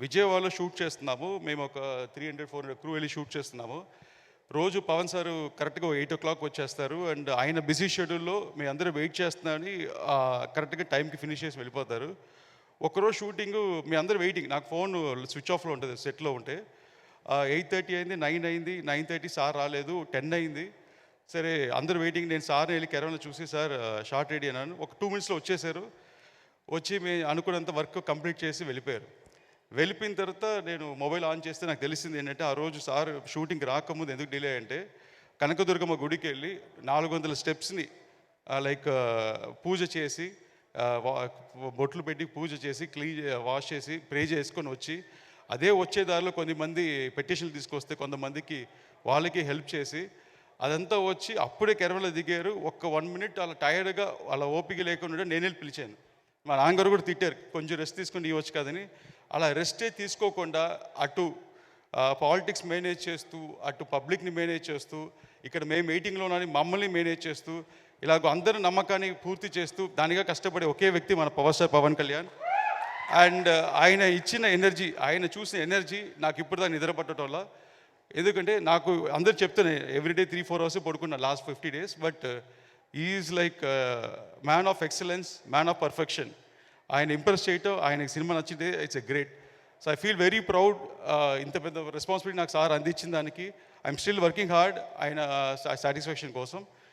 విజయవాడలో షూట్ చేస్తున్నాము. మేము ఒక 300, 400 క్రూ వెళ్ళి షూట్ చేస్తున్నాము. రోజు పవన్ సారు కరెక్ట్‌గా 8:00 వచ్చేస్తారు. అండ్ ఆయన బిజీ షెడ్యూల్‌లో మేమందరూ వెయిట్ చేస్తున్నామని కరెక్ట్‌గా టైంకి ఫినిష్ చేసి వెళ్ళిపోతారు. ఒకరోజు షూటింగు మేమందరూ వెయిటింగ్. నాకు ఫోను స్విచ్ ఆఫ్‌లో ఉంటది సెట్‌లో ఉంటే. 8:30 అయింది, 9 అయింది, 9:30 సార్ రాలేదు, 10 అయింది. సరే అందరూ వెయిటింగ్. నేను సార్‌ని వెళ్ళి కెమెరాలో చూసి సార్ షాట్ రెడీ అన్నాను. ఒక 2 మినిట్స్‌లో వచ్చేసారు. వచ్చి మేము అనుకున్నంత వర్క్ కంప్లీట్ చేసి వెళ్ళిపోయారు. వెళ్ళిపోయిన తర్వాత నేను మొబైల్ ఆన్ చేస్తే నాకు తెలిసింది ఏంటంటే, ఆ రోజు సార్ షూటింగ్‌కి రాకముందు ఎందుకు డిలే అంటే, కనకదుర్గమ్మ గుడికెళ్ళి 400 స్టెప్స్‌ని లైక్ పూజ చేసి వా బొట్లు పెట్టి పూజ చేసి వాష్ చేసి ప్రే చేసుకొని వచ్చి, అదే వచ్చే దారిలో కొంతమంది పెటిషన్లు తీసుకొస్తే కొంతమందికి వాళ్ళకి హెల్ప్ చేసి, అదంతా వచ్చి అప్పుడే కెమెరాలో దిగారు. ఒక్క 1 మినిట్ అలా టైర్డ్‌గా వాళ్ళ ఓపిక లేకుండా నేనెళ్ళి పిలిచాను. మా నాన్నగారు కూడా తిట్టారు, కొంచెం రెస్ట్ తీసుకొని ఇవ్వచ్చు కదని. అలా రెస్టే తీసుకోకుండా అటు పాలిటిక్స్ మేనేజ్ చేస్తూ, అటు పబ్లిక్‌ని మేనేజ్ చేస్తూ, ఇక్కడ మేము వెయిటింగ్‌లో ఉన్నామని మమ్మల్ని మేనేజ్ చేస్తూ, ఇలాగ అందరి నమ్మకాన్ని పూర్తి చేస్తూ, దానిగా కష్టపడే ఒకే వ్యక్తి మన power star Pavan Kalyan. And ఆయన ఇచ్చిన ఎనర్జీ, ఆయన చూసిన ఎనర్జీ నాకు ఇప్పటిదాకా నిద్ర పట్టటంలా. ఎందుకంటే నాకు అందరూ చెప్తాను ఎవ్రీడే 3-4 అవర్స్ పడుకున్నా last 50 days. But is like man of excellence, man of perfection. ఆయన ఇంప్రెస్ చేయటం, ఆయనకి సినిమా నచ్చితే it's a great. So I feel very proud. ఇంత పెద్ద రెస్పాన్సిబిలిటీ నాకు సార్ అందించిన దానికి. ఐఎమ్ స్టిల్ వర్కింగ్ హార్డ్ ఆయన సాటిస్ఫాక్షన్ కోసం.